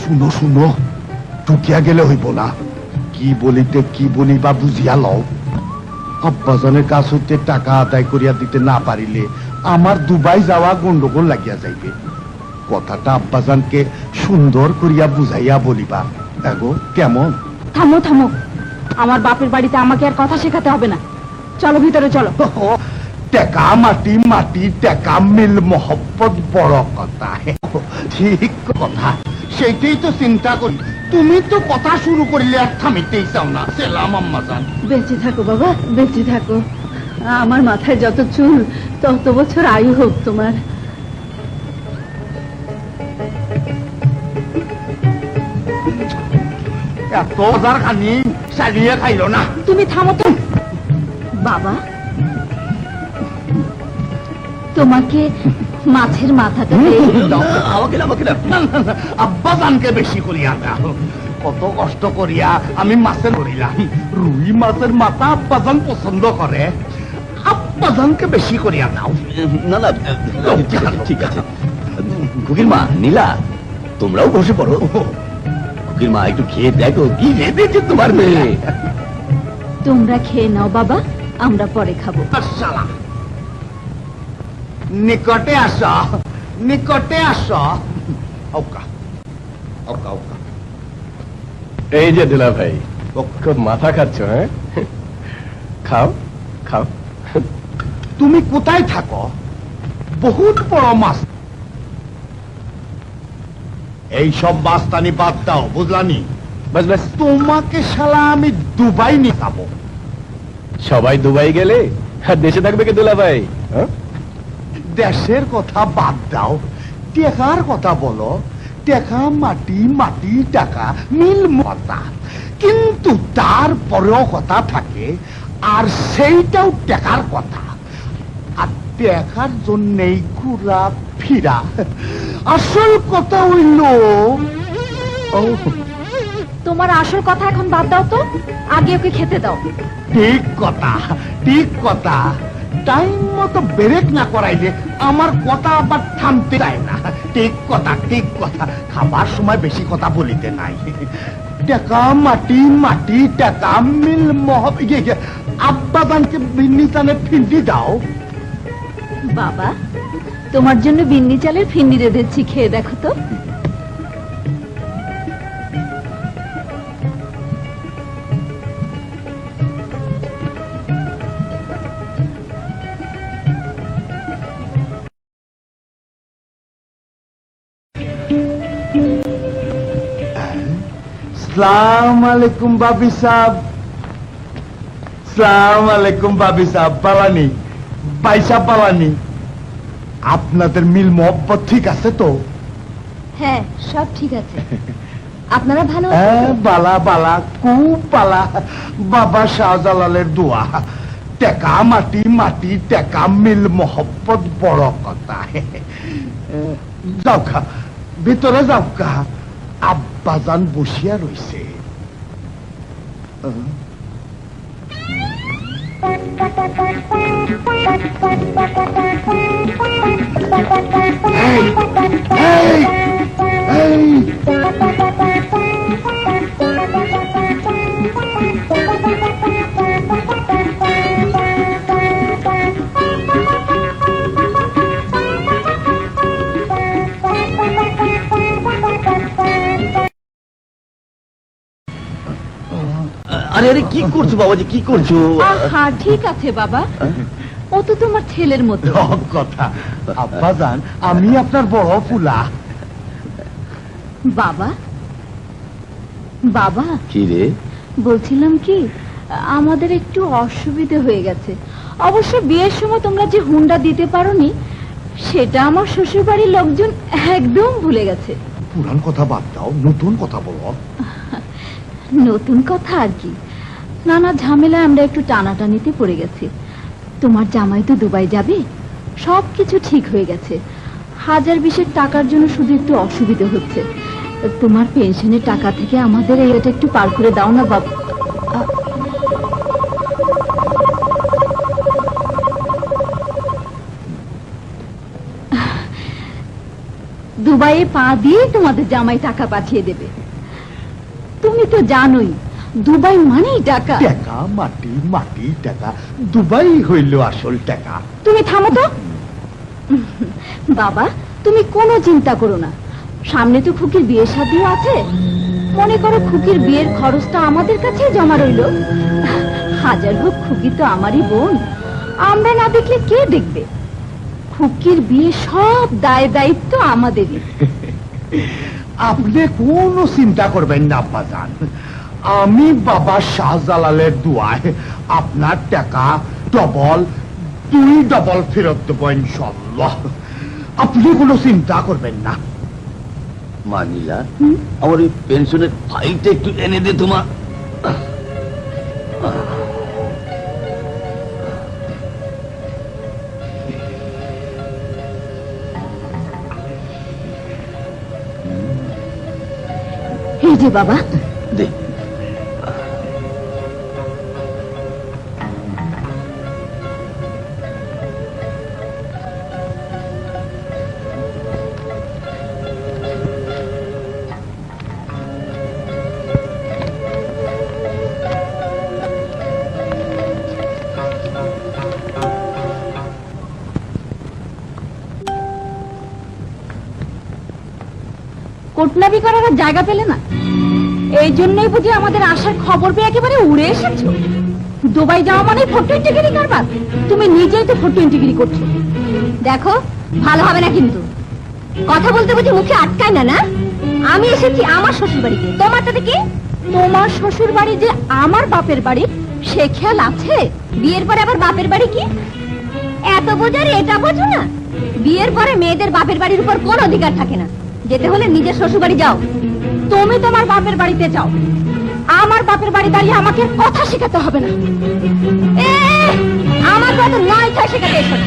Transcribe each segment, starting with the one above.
শুনো শুনো, ঢুকিয়া গেলে হইব না। কি বলিতে কি বলিবা বুঝিয়া লও। আব্বাজানের কাছ হইতে টাকা আদায় করিয়া দিতে না পারিলে আমার দুবাই যাওয়া গন্ডগোল লাগিয়া যাইবে। কথাটা আব্বাজানকে সুন্দর করিয়া বুঝাইয়া বলিবা। দেখো কেমন? থামো থামো, আমার বাপের বাড়িতে আমাকে আর কথা শেখাতে হবে না। চলো ভিতরে চলো। টেকা মাটি মাটি টেকা মিল মহব্বত বড় কথা। ঠিক কথা, সেইটাই তো চিন্তা করি। তুমি তো কথা শুরু করিলে আর থামিতেই চাও না। সেলাম আম্মাজান। বেঁচে থাকো বাবা, বেঁচে থাকো। আমার মাথায় যত চুল তত বছর আয়ু হোক তোমার। এত বাজার খানি সারিয়ে খাইল না। তুমি থামো তো বাবা, তোমাকে মাছের মাথাটা আব্বাজানকে বেশি করিয়া দাও। কত কষ্ট করিয়া আমি মাছের করিলাম। রুই মাছের মাথা আব্বাজান পছন্দ করে। আব্বাজানকে বেশি করিয়া দাও। না না, ঠিক আছে। কুকির মা, নীলা, তোমরাও বসে পড়ো। কুকির মা, একটু খেয়ে দেখো কি রেঁধেছে তোমার মেয়ে। তোমরা খেয়ে নাও বাবা, আমরা পরে খাবো। নিকটে আস, নিকটে আস। এই যে দুলা ভাই, খুব মাথা খাচ্ছ? হ্যাঁ, খাও খাও। তুমি কোথায় থাকো? বহুত বড় মাছ। এই সব বাস্তানি বাদ দাও, বুঝলানি? বাস বাস, তোমাকে শালা আমি দুবাই নিয়ে যাবো। সবাই দুবাই গেলে আর দেশে থাকবে কে দুলা ভাই? দেশের কথা বাদ দাও, টেকার কথা বলো। টেকা মাটি মাটি টাকা মিল মতা, কিন্তু তারপরেও কথা থাকে, আর সেইটাও টেকার কথা। আর টেকার জন্যেই ঘুরা ফিরা। আসল কথা হইল, তোমার আসল কথা এখন বাদ দাও তো, আগে ওকে খেতে দাও। ঠিক কথা, ঠিক কথা। টাইম মতো ব্রেক না করাইলে আমার কথা আবার থামতে চায় না। ঠিক কথা, ঠিক কথা। খাবার সময় বেশি কথা বলিতে নাই। টাকা মাটি মাটি টাকা মিল মহব। আব্বাজানকে বিন্নি চালের ফিন্দি দাও। বাবা, তোমার জন্য বিন্নি চালের ফিন্নি রেঁধেছি, খেয়ে দেখো তো। সালাম আলাইকুম বাবি সাহেব। সালাম আলাইকুম বাবি সাহেব। পালানি পয়সা পালানি। আপনাদের মিল মহব্বত ঠিক আছে তো? হ্যাঁ, সব ঠিক আছে। আপনারা ভালো হ্যাঁ, বালা বালা, খুব বালা। বাবা শাহজালালের দোয়া। টেকা মাটি মাটি টেকা মিল মহব্বত বড় কথা। যাওকা, ভিতরে যাওকা। আব্বাজান বসিয়া রইছে। আরে আরে, কি করছো বাবাজি, কি করছো? হ্যাঁ, ঠিক আছে বাবা, ও তো তোমার ছেলের মতো। কথা আব্বাজান, আমি আপনার বড় ফুলা। বাবা, বাবা, কি রে? বলছিলাম কি, আমাদের একটু অসুবিধে হয়ে গেছে। অবশ্য বিয়ের সময় তোমরা যে হুন্ডা দিতে পারোনি, সেটা আমার শ্বশুর বাড়ির লোকজন একদম ভুলে গেছে। পুরান কথা বাদ দাও, নতুন কথা বলো। নতুন কথা আর কি, নানা ঝামেলায় আমরা একটু টানাটানিতে পড়ে গেছি। তোমার জামাই তো দুবাই যাবে, সবকিছু ঠিক হয়ে গেছে। 1020 টাকার জন্য শুধু একটু অসুবিধা হচ্ছে। তোমার পেনশনের টাকা থেকে আমাদের এটা একটু পার করে দাও না বাবা। দুবাইয়ে পা দিয়ে তোমাদের জামাই টাকা পাঠিয়ে দেবে। তুমি তো জানোই দুবাই মানেই টাকা। টাকা মাটি মাটি টাকা, দুবাই হইল আসল টাকা। তুমি থামো তো বাবা, তুমি কোনো চিন্তা করো না, সামনে তো খুকির বিয়ে শাদিও আছে। মনে করো খুকির বিয়ের খরচটা আমাদের কাছে জমা রইল। হাজার হোক খুকি তো আমারই বোন, আমরা না দেখলে কে দেখবে? খুকির বিয়ে সব দায় দায়িত্ব আমাদেরই। আপনি কোনো চিন্তা করবেন না আব্বাজান, আমি বাবা শাহজালালের দুয়ায় আপনার টাকা ডবল 2 ডবল ফেরত দেবো ইনশাল্লাহ। আপনি কোনো চিন্তা করবেন না। মা নীলা, আমার ওই পেনশনের ফাইলটা একটু এনে দে তোমার। এই যে বাবা, দে। কোটনাবি করার আর জায়গা পেলে না, এই জন্যই বুঝি আমাদের আসার খবর পেয়ে একেবারে উড়ে এসেছো। দুবাই যাওয়া মানে ফটোইন্টিগিরি কারবার। তুমি নিজেই তো ফটোইন্টিগিরি করছো। দেখো, ভালো হবে না কিন্তু। কথা বলতে বুঝি মুখে আটকায় না? না, আমি এসেছি আমার শ্বশুর বাড়িতে, তোমারটাতে কি? তোমার শ্বশুর বাড়ি যে আমার বাপের বাড়ি সে খেয়াল আছে? বিয়ের পরে আবার বাপের বাড়ি কি? এত বোঝার এটা বোঝো না? বিয়ের পরে মেয়েদের বাপের বাড়ির উপর কোন অধিকার থাকে না, যেতে হলে নিজের শ্বশুর বাড়ি যাও। তুমি তোমার বাপের বাড়িতে যাও, আমার বাপের বাড়ি দাঁড়িয়ে আমাকে কথা শেখাতে হবে না। আমার কথা নয় ছয় শেখাতে এসো না,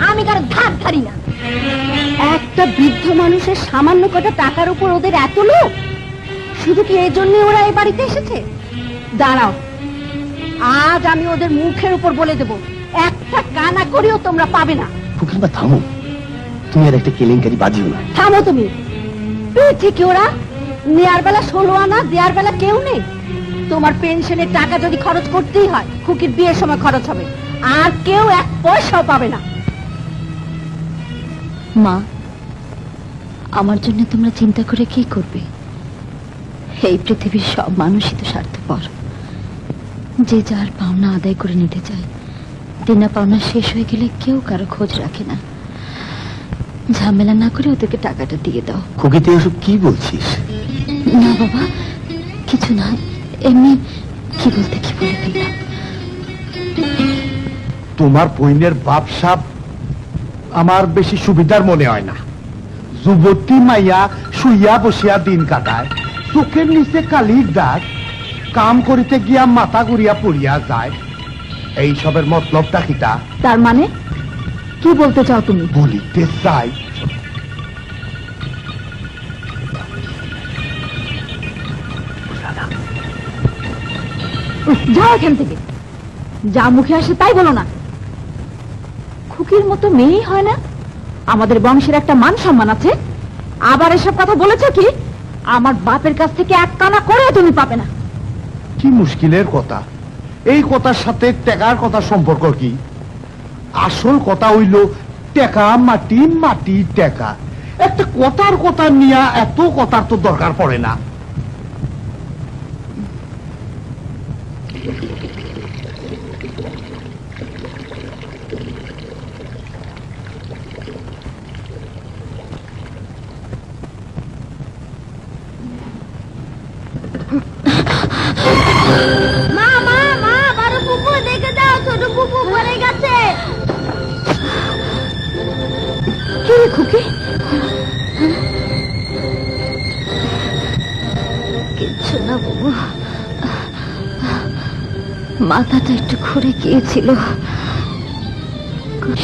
আমি কারো ধার ধারি না। একটা বৃদ্ধ মানুষের সামান্য কটা টাকার উপর ওদের এত লোভ, শুধু কি এই জন্য ওরা এই বাড়িতে এসেছে? দাঁড়াও, আজ আমি ওদের মুখের উপর বলে দেব, একটা কানা করেও তোমরা পাবে না। খুকির মা থামো, তুমি আর একটা কেলেঙ্কারি বাজিও না। থামো তুমি। ঠিক ওরা নেয়ার বেলা 16 আনা, দেয়ার বেলা কেউ নেই। তোমার পেনশনের টাকা যদি খরচ করতেই হয়, খুকির বিয়ের সময় খরচ হবে, আর কেউ 1 পয়সাও পাবে না। মা, আমার জন্য তোমরা চিন্তা করে কি করবে? এই পৃথিবীর সব মানুষই তো স্বার্থপর, যে যার পাওনা আদায় করে নিতে চায়। দেনা পাওনা শেষ হয়ে গেলে কেউ কারো খোঁজ রাখে না। ঝামেলা না করে ওদেরকে টাকাটা দিয়ে দাও। খুকি, তুই এসব কি বলছিস? না বাবা, কিছু না, এমনি কি বলে ফেললাম। তোমার বইনের বাপ সাপ আমার বেশি সুবিধার মনে হয় না। যুবতী মাইয়া শুইয়া বসিয়া দিন কাটায়, চোখের নিচে কালির দাগ, কাম করিতে গিয়া মাথা ঘুরিয়া পড়িয়া যায়। এই সবের মতলবটা কিটা? তার মানে কি বলতে চাও তুমি? বলিতে চাই, যাও এখান থেকে, যা মুখে আসে তাই বলো না। খুকির মতো মেয়েই হয় না? আমাদের বংশের একটা মান সম্মান আছে, আবার এসব কথা বলেছো কি? আমার বাপের কাছ থেকে 1 কানা করে তুমি পাবে না। কি মুশকিলের কথা! এই কথার সাথে টাকার কথা সম্পর্ক কি? আসল কথা হইল টাকা মাটি মাটি টাকা। একটা কথার কথা নিয়ে এত কথার তো দরকার পড়ে না। মা মা মা, বড় পুপু দেখে যাও, ছোট পুপু পড়ে গেছে। কি রে খুকি? কিচ্ছু না বাবু, মাথাটা একটু ঘুরে গিয়েছিল।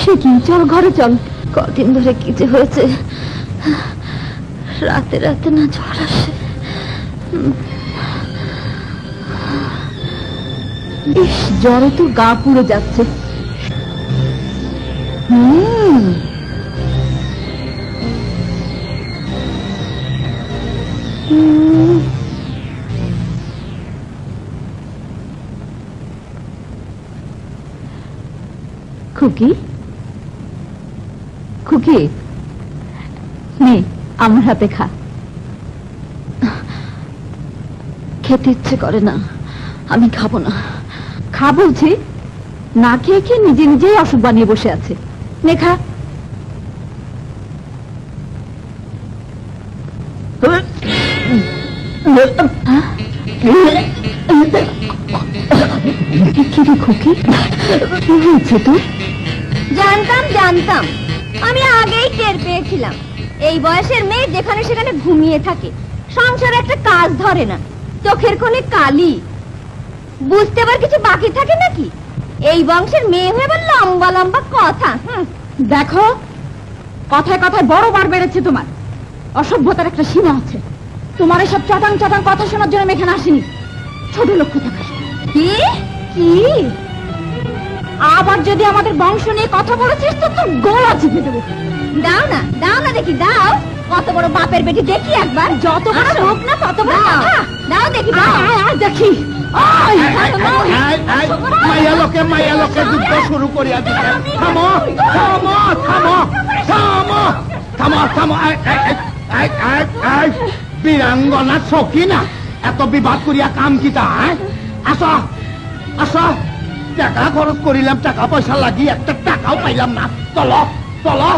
সে কি, চল ঘরে চল। কদিন ধরে কি যে হয়েছে, রাতে রাতে না জ্বর আসে। ইস, জ্বরে তো গা পুড়ে যাচ্ছে। খুকি খুকি নে আমার হাতে খা। খেতে ইচ্ছে করে না, আমি খাবো না। খা বলছি, না খেয়ে খেয়ে নিজে নিজেই অসুখ বানিয়ে বসে আছে। নে খা। কি রে খুকি, কি হয়েছে তোর? জানতাম জানতাম, আমি আগেই টের পেয়েছিলাম এই বয়সের মেয়ে যেখানে সেখানে ঘুমিয়ে থাকে, সংসারে একটা কাজ ধরে না, চোখের কোণে কালি। বুঝতে আবার কিছু বাকি থাকে নাকি? এই বংশের মেয়ে হয়ে আবার লম্বা লম্বা কথা। দেখো, কথায় কথায় বড় বার বেড়েছে তোমার। অসভ্যতার একটা সীমা আছে। তোমার এসব চাটাং চাটাং কথা শোনার জন্য আমি এখানে আসিনি। ছোট লক্ষ্য থাকা। কি কি? আবার যদি আমাদের বংশ নিয়ে কথা বলেছিস তো তোর গলা চিপে দেবো। দাও না দেখি, দাও। কত বড় বাপের বেটি দেখি একবার। যত বড় আসো। লোক না তত বড় দাও, কথা। দাও দেখি, দাও। দেখি। মাইয়া লোকে যুদ্ধ শুরু করিয়া দিতে। থামো থামো থামো থামো থামো থামো। বীরাঙ্গনা সখী না, এত বিবাদ করিয়া কাম কিতা? আসো আসো, টাকা খরচ করিলাম, টাকা পয়সা লাগি একটা টাকাও পাইলাম না। চলো চলো।